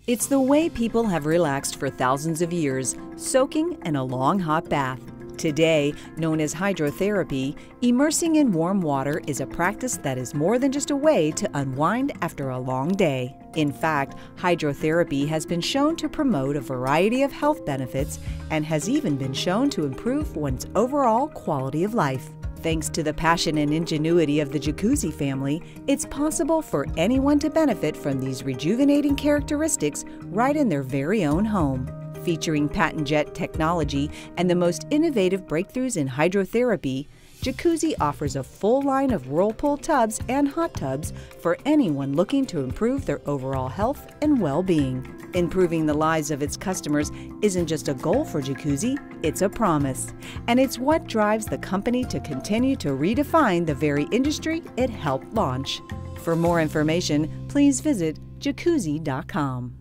It's the way people have relaxed for thousands of years, soaking in a long hot bath. Today, known as hydrotherapy, immersing in warm water is a practice that is more than just a way to unwind after a long day. In fact, hydrotherapy has been shown to promote a variety of health benefits and has even been shown to improve one's overall quality of life. Thanks to the passion and ingenuity of the Jacuzzi family, it's possible for anyone to benefit from these rejuvenating characteristics right in their very own home. Featuring patent-jet technology and the most innovative breakthroughs in hydrotherapy, Jacuzzi offers a full line of Whirlpool tubs and hot tubs for anyone looking to improve their overall health and well-being. Improving the lives of its customers isn't just a goal for Jacuzzi, it's a promise. And it's what drives the company to continue to redefine the very industry it helped launch. For more information, please visit jacuzzi.com.